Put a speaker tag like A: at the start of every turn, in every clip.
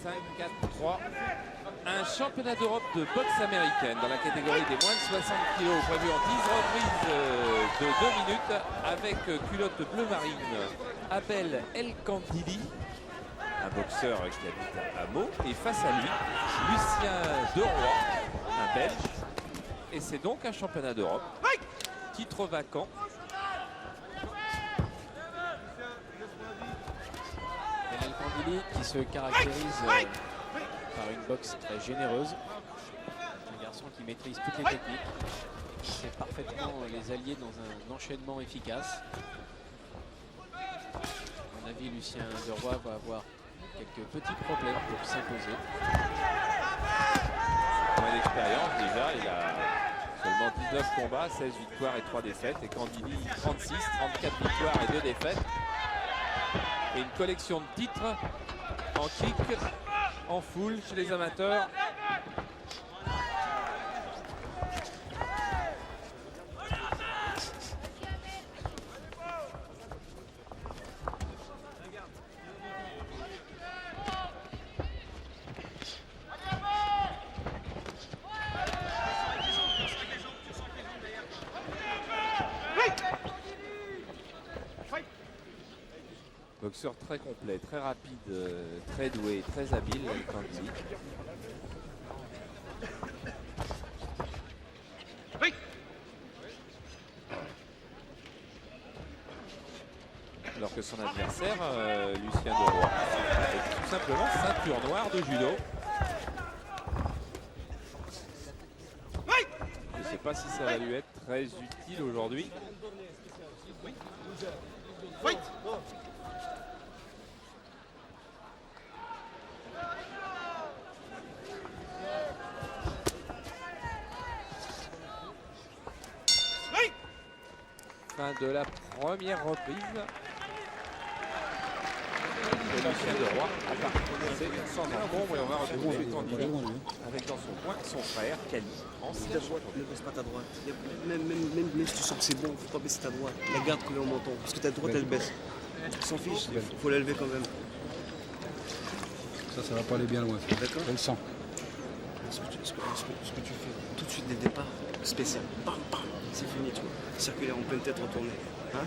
A: 5, 4, 3. Un championnat d'Europe de boxe américaine dans la catégorie des moins de 60 kg prévu en 10 reprises de 2 minutes avec culotte bleu marine Abel El Kandili, un boxeur qui habite à Meaux, et face à lui Lucien Deroy, un Belge, et c'est donc un championnat d'Europe, titre vacant.
B: El Kandili qui se caractérise par une boxe très généreuse, un garçon qui maîtrise toutes les techniques, sait parfaitement les allier dans un enchaînement efficace. À mon avis, Lucien Deroy va avoir quelques petits problèmes pour s'imposer.
A: Moins d'expérience déjà, il a seulement 19 combats, 16 victoires et 3 défaites, et Kandili 36, 34 victoires et 2 défaites. Et une collection de titres en kick, en full chez les amateurs. Boxeur très complet, très rapide, très doué, très habile, Kandili. Alors que son adversaire, Lucien Deroy, est tout simplement ceinture noire de judo. Je ne sais pas si ça va lui être très utile aujourd'hui. Fin de la première reprise. Et Lucien Deroy a commencé sans encombre, et on va retrouver Kandili avec dans son coin son frère Kali, ancien champion.
C: Ne baisse pas ta droite. Même si tu sens que c'est bon, faut pas baisser ta droite. La garde collée au menton, parce que ta droite elle baisse. On s'en fiche, faut l'élever quand même.
D: Ça va pas aller bien loin.
C: D'accord.
D: On le sent.
C: Ce que tu fais tout de suite dès le départ, spécial. Bam, bam, c'est fini, tu vois. Circulaire en pleine tête, retourner. Hein?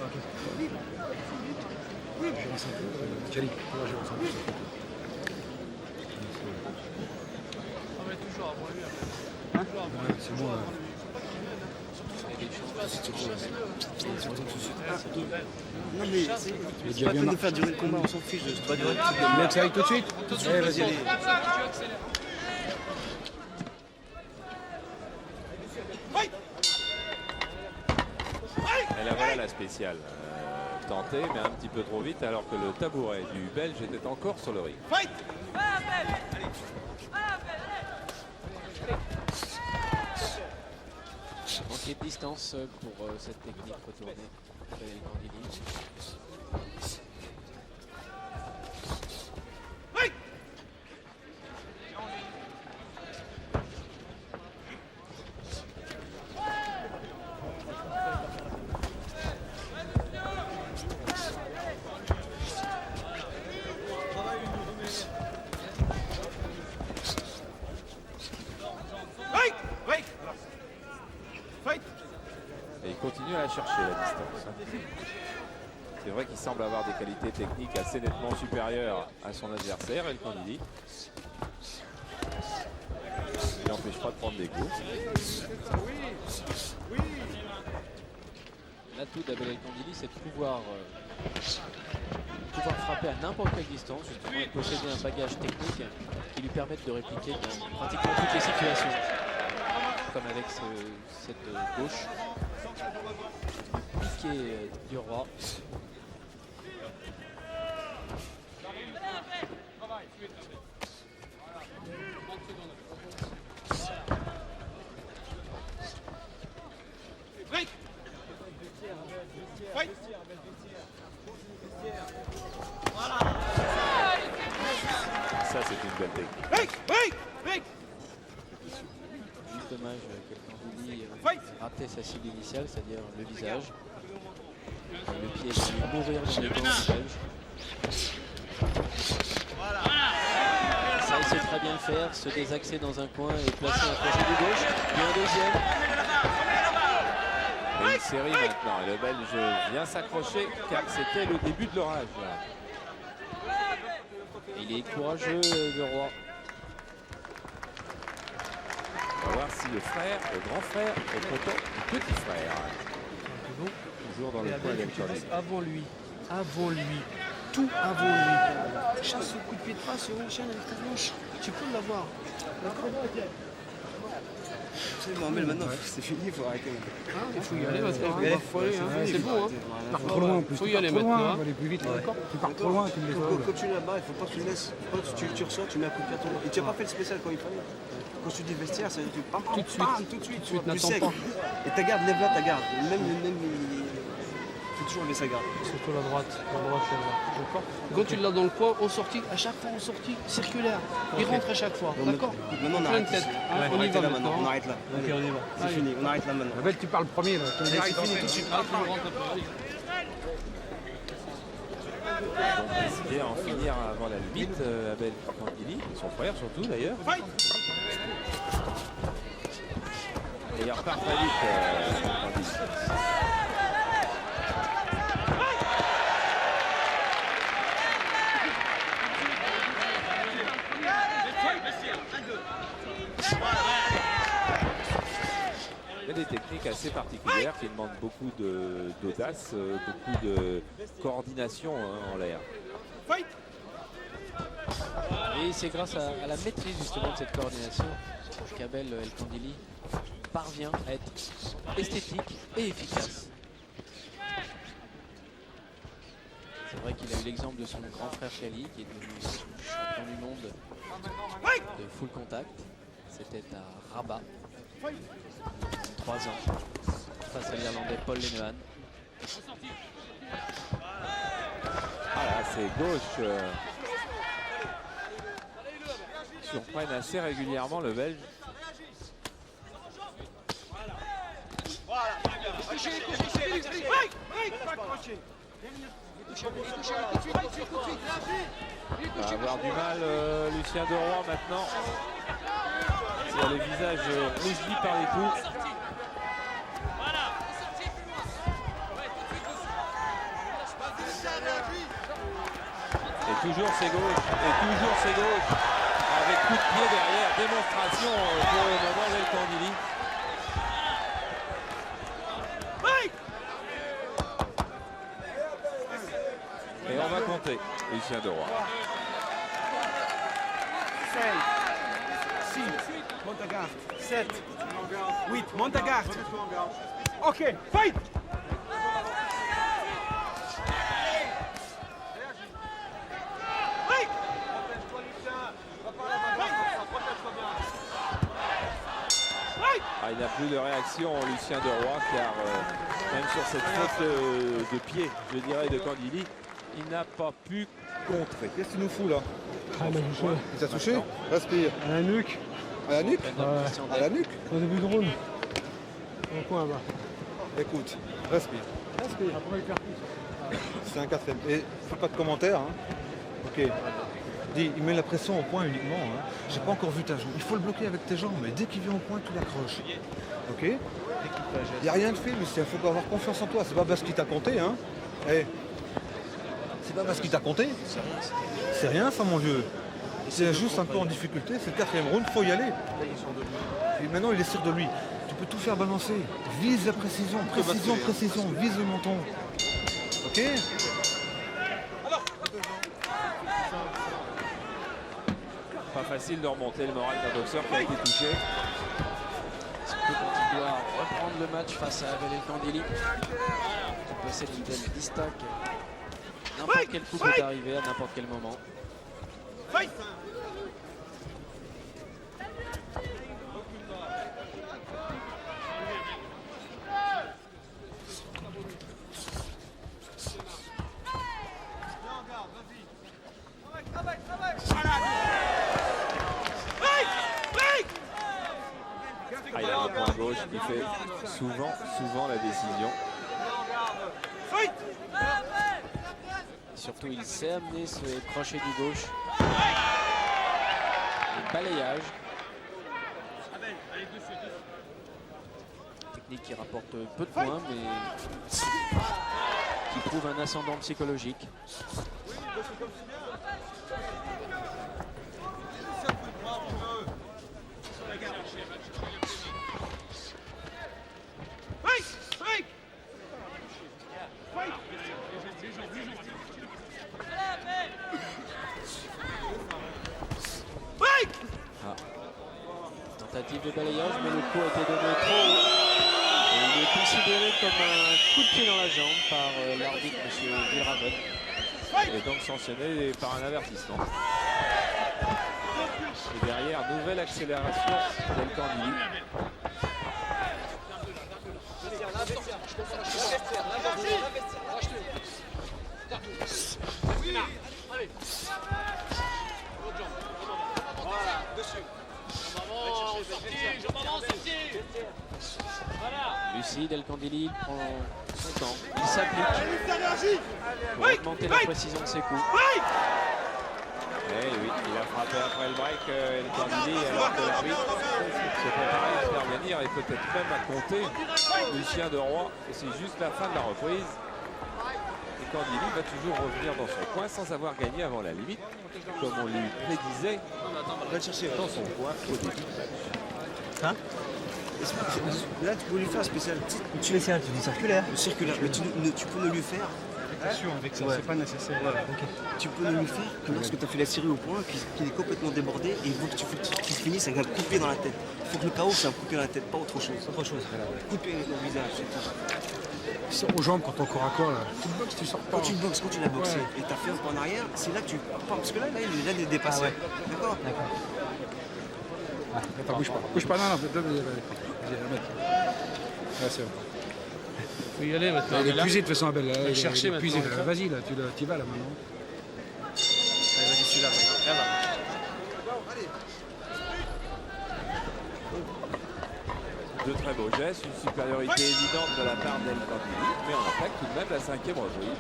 D: J'avance un peu. Kali, j'avance un peu. Ouais, c'est bon.
C: Non mais c'est pas la peine de faire durer le combat, on s'en fiche. Ça va durer
D: Le mec, ça arrive tout de suite.
C: Ouais, vas-y, allez.
A: Et là voilà la spéciale. Tentée, mais un petit peu trop vite, alors que le tabouret du Belge était encore sur le ring.
B: Manquer de distance pour cette technique retournée de El Kandili.
A: Et il continue à la chercher, la distance. C'est vrai qu'il semble avoir des qualités techniques assez nettement supérieures à son adversaire, El Kandili. Il n'empêche pas de prendre des coups.
B: L'atout d'Abel El Kandili, c'est de pouvoir frapper à n'importe quelle distance, justement, et posséder un bagage technique qui lui permette de répliquer dans pratiquement toutes les situations. Comme avec cette gauche piquée du roi.
A: Ça, c'est une belle technique.
B: Juste dommage qu'El Kandili ratait sa cible initiale, c'est-à-dire le visage. Le pied est venu mourir dans les dents du Belge.
A: Ça
B: sait très bien le faire, se désaxer dans un coin et placer un crochet du gauche. Puis un deuxième.
A: Et une série maintenant. Et le Belge vient s'accrocher car c'était le début de l'orage.
B: Il est courageux, le Roi.
A: On va voir si le frère, le grand frère, est content du petit frère. Toujours dans le coin
C: Abel,
A: d'El
C: faut que tu
A: Khordi.
C: passes avant lui. Avant lui. Tout avant lui. Chasse au coup de pied de face et enchaîne avec ta manche. Tu peux l'avoir. D'accord. C'est bon, Amel, maintenant, c'est fini, il faut arrêter.
E: Il faut y aller maintenant.
C: Ouais,
E: Faut aller, hein. C'est bon.
D: Tu pars trop loin en plus.
E: Faut y
D: Tu pars
E: aller
D: trop loin,
E: maintenant,
D: on va aller plus vite. D'accord. Tu pars trop loin, tu me laisses pas.
C: Quand tu es là-bas, il ne faut pas que tu laisses. Quand tu ressors, tu mets un coup de pied à ton droit. Et tu n'as pas fait le spécial quand il fallait. Quand tu dis vestiaire, ça veut dire pam, pam,
E: Tout de suite.
C: pam, tout de suite, tu vois, plus
E: n'attends
C: sec.
E: pas.
C: Et ta garde, lève là ta garde. Même, il faut toujours lever sa garde.
E: Surtout la droite. D'accord. Quand tu l'as dans le coin, en sortie, à chaque fois en sortie, circulaire. Il rentre à chaque fois.
C: Bon,
E: D'accord.
C: maintenant, on
E: Plein
C: arrête
E: de tête.
C: ici.
E: On y
C: Arrêtez
E: va
C: là maintenant, on
E: maintenant.
C: arrête là.
E: Ok, on y va.
C: C'est fini, on arrête là maintenant.
D: Abel, tu parles premier là.
C: Allez, c'est fini tout de suite.
A: Décidé à en finir avant la limite, Abel Kandili, son frère surtout d'ailleurs. Et il repart très vite, Kandili. Il y a des techniques assez particulières qui demandent beaucoup d'audace, beaucoup de coordination en l'air.
B: Et c'est grâce à la maîtrise justement de cette coordination qu'Abel El Kandili parvient à être esthétique et efficace. C'est vrai qu'il a eu l'exemple de son grand frère Chali qui est devenu champion du monde de full contact. C'était à Rabat, 3 ans, face à l'Irlandais Paul Lenihan.
A: Ah là, c'est gauche. Surprennent assez régulièrement le Belge. Il va avoir du mal Lucien Deroy maintenant. Il a le visage rougi par les coups. Et toujours c'est gauche, avec coup de pied derrière, démonstration pour le moment d'El Kandili. Et on va compter, Lucien Deroy.
F: 5, 6, monte à garde, 7, 8, monte à garde. Ok, fight!
A: Ah, il n'a plus de réaction, Lucien Deroy, car même sur cette faute de pied, je dirais, de Kandili, il n'a pas pu contrer.
G: Qu'est-ce que tu nous fous là?
D: Ah, il m'a touché.
G: Il t'a touché? Respire.
D: À la nuque,
G: À la nuque? À la nuque?
D: au début de round. Au coin là.
G: Écoute, respire. Respire.
D: Après, il percute.
G: C'est un quatrième. Et fais pas de commentaires. Hein. Ok. Dis, il met la pression au point uniquement. Hein. J'ai pas encore vu ta jambe. Il faut le bloquer avec tes jambes, mais dès qu'il vient au point, tu l'accroches. Ok? Il n'y a rien de fait, Lucien. Il faut avoir confiance en toi. C'est pas parce qu'il t'a compté. Hein. Eh. C'est pas parce qu'il t'a compté. C'est rien, ça, mon vieux. C'est juste un peu en difficulté. C'est le quatrième round. Faut y aller. Et maintenant, il est sûr de lui. Tu peux tout faire balancer. Vise la précision. Précision, précision. Vise le menton. Ok?
A: Pas facile de remonter le moral d'un boxeur qui a été touché.
B: Est-ce qu'il doit reprendre le match face à Abel El Kandili, qui possède une telle distaque? N'importe quel coup peut arriver à n'importe quel moment.
A: Ah, il a le point gauche qui fait souvent la décision.
B: Surtout, il sait amener ce crochet du gauche. Balayage. Technique qui rapporte peu de points, mais qui prouve un ascendant psychologique. Tentative de balayage, mais le coup a été donné trop haut. Et il est considéré comme un coup de pied dans la jambe par l'arbitre, M. Villeraven.
A: Et donc sanctionné par un avertissement. Et derrière, nouvelle accélération d'El Candili.
B: Lucie Del Candili prend son temps, il s'applique pour augmenter la précision de ses coups.
A: Et oui, il a frappé après le break El Candili, alors que l'arbitre se préparait à intervenir et peut-être même à compter Lucien de Roy. Et c'est juste la fin de la reprise. Et Candili va toujours revenir dans son coin sans avoir gagné avant la limite, comme on lui prédisait
C: Va le chercher.
A: dans son coin au début du match.
C: Hein? Là, tu peux lui faire un spécial.
H: Spécial, tu dis circulaire.
C: Le circulaire, mais tu peux ne lui faire.
F: Attention avec ça,
C: Ouais.
F: c'est pas nécessaire.
C: Tu peux ne lui faire que lorsque tu as fait la série au point, qu'il est complètement débordé et il faut que tu finisses avec un coup de pied dans la tête. Il faut que le KO c'est un coup de pied dans la tête, pas autre chose.
H: Autre chose.
C: Coup de pied dans le visage, c'est tout.
D: Tu sors aux jambes quand on corps à corps là. Tu te boxes, tu sors pas.
C: Quand tu boxes, quand tu l'as boxé
D: Ouais.
C: et tu as fait un pas en arrière, c'est là que tu. Parce que là il est déjà dépassé.
H: Ah ouais.
C: D'accord.
D: Attends, bouge pas. Bouge pas, non, vas-y, mec. Là, c'est bon.
E: Faut y aller maintenant.
D: Il est épuisé de toute façon, Abel. Là, il est
E: chercher
D: épuisé,
E: maintenant.
D: là. Vas-y, là, tu y vas là maintenant.
C: Allez, vas-y, celui-là.
A: De très beaux gestes, une supériorité évidente de la part d'El Candili, mais on attaque tout de même la 5e reprise.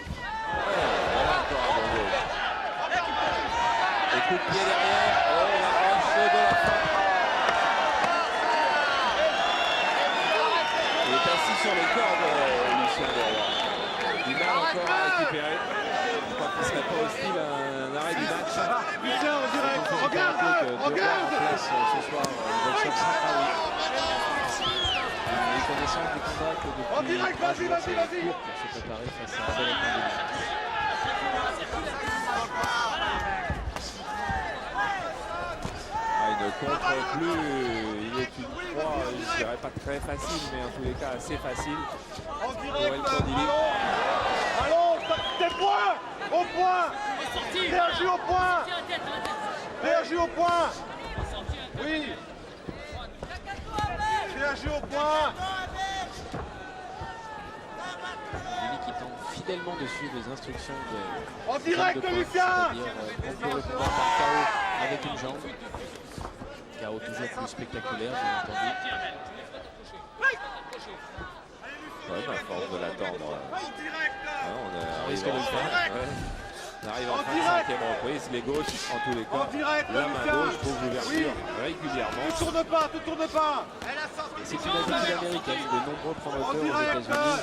A: Voilà encore un bon gauche. Et coup de pied derrière, oh la branche de la fin. Il est assis sur les cordes, Lucien Leroy. Du mal encore à récupérer. Je crois qu'il ne serait pas hostile à un arrêt du match.
F: Lucien, on dirait.
A: Regarde, regarde en place ce soir, le boxeur Saint-Paris.
B: Les connaissances du combat que depuis
F: En direct, vas-y, vas-y, vas-y.
B: court pour se préparer face à Abel El Candili.
A: Ah, il ne contre plus. Il est une proie, je dirais pas très facile, mais en tous les cas assez facile
F: En
A: pour
F: direct,
A: El Candili.
F: allons, tes points. Au point. Réagis au point. Réagis au point. Oui. Réagis au point.
B: Candili qui tente fidèlement de suivre les instructions de
F: En direct,
B: de pointe,
F: Lucien.
B: c'est-à-dire conclure le combat par KO avec une jambe. KO toujours plus spectaculaire, bien entendu.
A: Ouais, à force de l'attendre. On
B: risque
A: arrive
B: de
A: en
B: le
A: fin.
B: faire.
A: Ouais. On arrive en
F: En
A: fin de
F: direct.
A: 5e reprise. Les gauches, en tous les cas.
F: En direct,
A: La main
F: Lucien.
A: gauche trouve l'ouverture régulièrement.
F: Ne tourne pas, te tourne pas.
B: Et c'est une habitude américaine. De nombreux promoteurs aux
F: direct.
B: États-Unis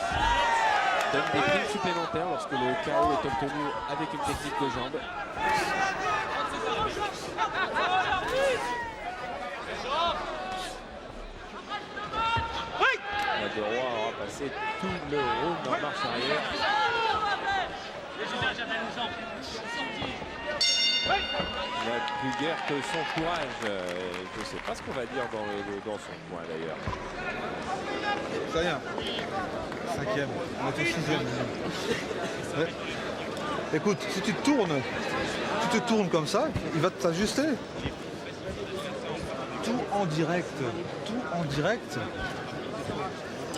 B: donnent des primes supplémentaires lorsque le KO est obtenu avec une technique de jambe.
A: La de Roy aura passé tout le round en marche arrière. Il n'a plus guère que son courage. Je ne sais pas ce qu'on va dire dans son coin d'ailleurs.
G: C'est rien. 5e, on est au 6e. Ouais. Écoute, si tu te tournes comme ça, il va t'ajuster. Tout en direct.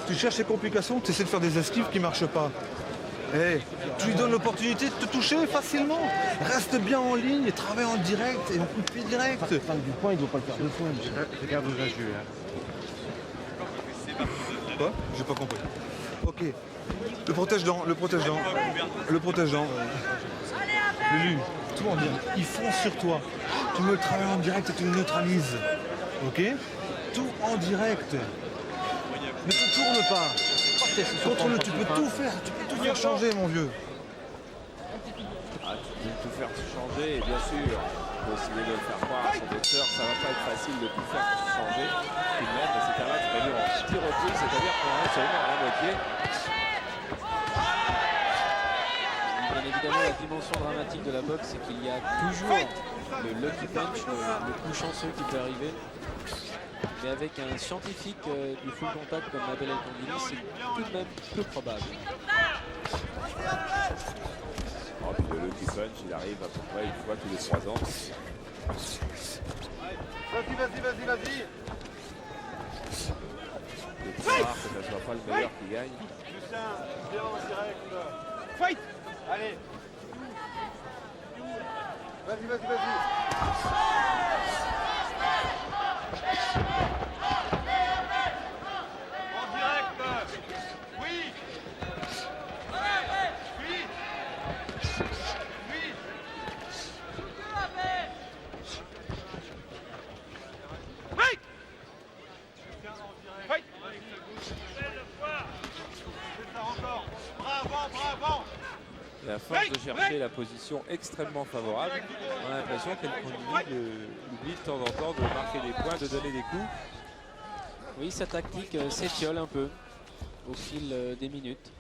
G: Tu cherches les complications, tu essaies de faire des esquives qui ne marchent pas. Eh, tu lui donnes l'opportunité de te toucher facilement. Reste bien en ligne et travaille en direct et en coup de pied direct.
H: Du point, il ne doit pas le faire deux fois.
F: Regarde où va jouer.
G: Quoi? J'ai pas compris. Ok. Le protège-dents, le protège-dents. Le protège-dents. Lulu, tout en direct. Ils foncent sur toi. Tu me travailles en direct et tu me neutralises. Ok? Tout en direct. Ne te tourne pas. Contrôle, tu peux tout faire. Tu peux tout faire changer, mon vieux.
A: Ah, tu peux tout faire changer, et bien sûr, il faut essayer de le faire croire à son boxeur. Ça va pas être facile de tout faire changer. Tout de même, c'est un match prévu en 10 reprises, c'est-à-dire qu'on est seulement à la moitié.
B: Bien évidemment, la dimension dramatique de la boxe, c'est qu'il y a toujours le lucky punch, le coup chanceux qui peut arriver. Mais avec un scientifique du full contact comme Abel El Kandili, c'est tout de même peu probable.
A: Oh, puis le lucky punch, il arrive à peu près une fois tous les 3 ans.
F: Vas-y.
A: C'est rare que ce ne soit pas le meilleur qui gagne.
F: Lucien, viens en direct. Fight. Allez. Vas-y. En direct. Oui.
A: Et à force de chercher la position extrêmement favorable, on a l'impression qu'elle oublie de temps en temps de marquer des points, de donner des coups.
B: Oui, sa tactique s'étiole un peu au fil des minutes.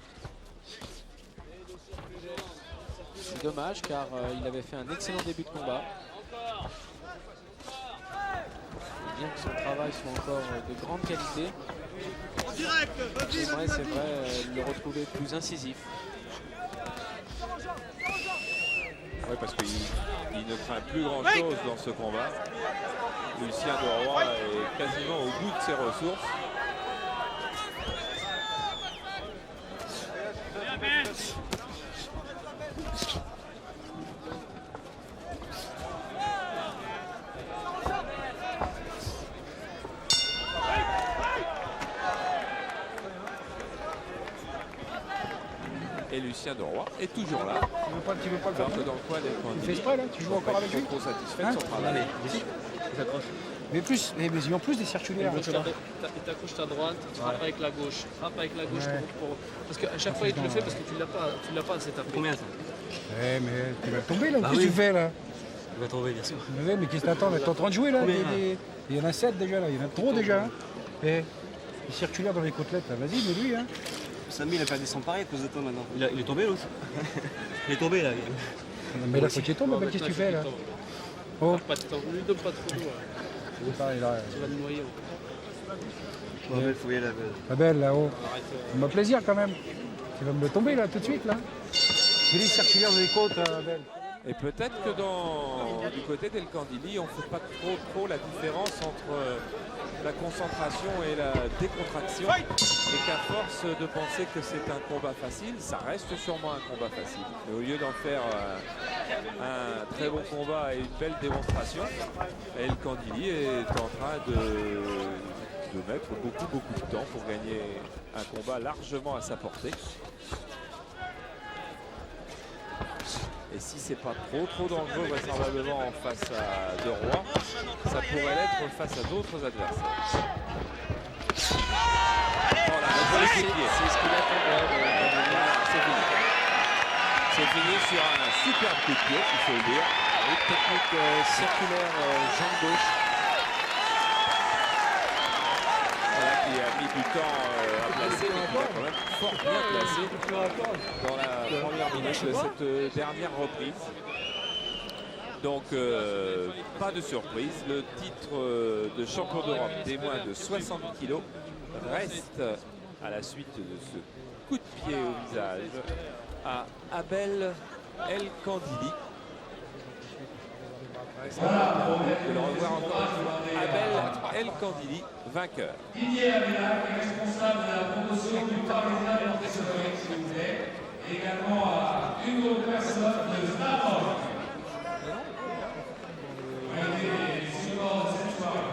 B: C'est dommage car il avait fait un excellent début de combat. Bien que son travail soit encore de grande qualité, j'aimerais, c'est vrai, le retrouver plus incisif.
A: Oui, parce qu'il ne craint plus grand-chose dans ce combat. Lucien de Roy est quasiment au bout de ses ressources. Et Lucien de Roy est toujours là.
D: Tu veux pas le faire?
A: Alors que dans le coin des
D: Il fait exprès là? Tu joues encore avec lui?
A: trop satisfait de
D: Hein?
A: son travail.
D: Mais plus, mais ils ont plus des circulaires.
E: Tu t'accroches ta droite, tu frappes avec la gauche. Frappe avec la gauche.
D: Ouais.
E: Parce qu'à chaque fois, il te le fait parce que tu l'as pas assez tapé.
C: Combien ça?
D: Ouais, mais tu vas tomber là.
C: Bah
D: Qu'est-ce que
C: oui.
D: tu fais là?
C: Il va tomber, bien sûr.
D: Ouais, mais qu'est-ce que t'attends là? T'es en train de jouer là?
C: Combien,
D: Il y en a 7 déjà là. Il y en a trop déjà. Hein. Et les circulaires dans les côtelettes là. Vas-y, mais lui, hein.
C: Samy, il a perdu son pari à cause de toi maintenant. Il est tombé l'autre. Il est tombé là.
D: Mais là, faut qu'il tombe. Mais qu'est-ce que tu fais là? Oh,
E: Ne lui donne pas trop d'eau.
D: c'est pareil là.
E: Tu vas le noyer.
C: Il faut y aller.
D: Pas belle là-haut. Ça m'a plaisir quand même. Tu vas me le tomber là tout de suite là. Il est circulaire dans les côtes, Belle.
A: Et peut-être que du côté d'El Kandili, on ne fait pas trop la différence entre la concentration et la décontraction. Et qu'à force de penser que c'est un combat facile, ça reste sûrement un combat facile. Mais au lieu d'en faire un très bon combat et une belle démonstration, El Kandili est en train de mettre beaucoup de temps pour gagner un combat largement à sa portée. Et si c'est pas trop dangereux vraisemblablement face à De Roy, ça pourrait l'être face à d'autres adversaires. Voilà,
B: C'est ce qu'il attendait.
A: c'est fini. C'est fini sur un superbe coup de pied, il faut le dire.
B: Une technique circulaire jambe gauche.
A: Voilà, qui a mis du temps à placer, mais qui a quand même fort bien placé dans la première minute de cette dernière reprise. Donc, pas de surprise. Le titre de champion d'Europe des moins de 60 kg reste à la suite de ce coup de pied au visage à Abel El Kandili. De le revoir encore une fois. Abel El Kandili, vainqueur.
I: Didier Avila, responsable de la promotion du partenaire des soleils, s'il vous plaît. Également à Hugo Personne de Snapchat. On a été les supports de cette soirée.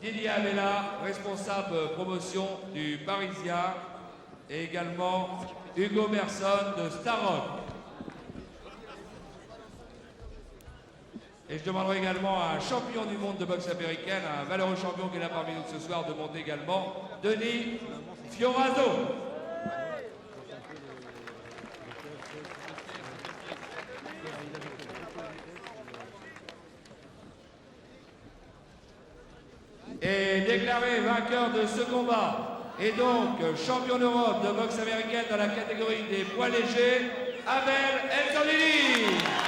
I: Didier Abella, responsable promotion du Parisien, et également Hugo Merson de Starrock. Et je demanderai également à un champion du monde de boxe américaine, un valeureux champion qui est là parmi nous ce soir, de monter également, Denis Fioraso. Et déclaré vainqueur de ce combat, et donc champion d'Europe de boxe américaine dans la catégorie des poids légers, Abel El Khalili.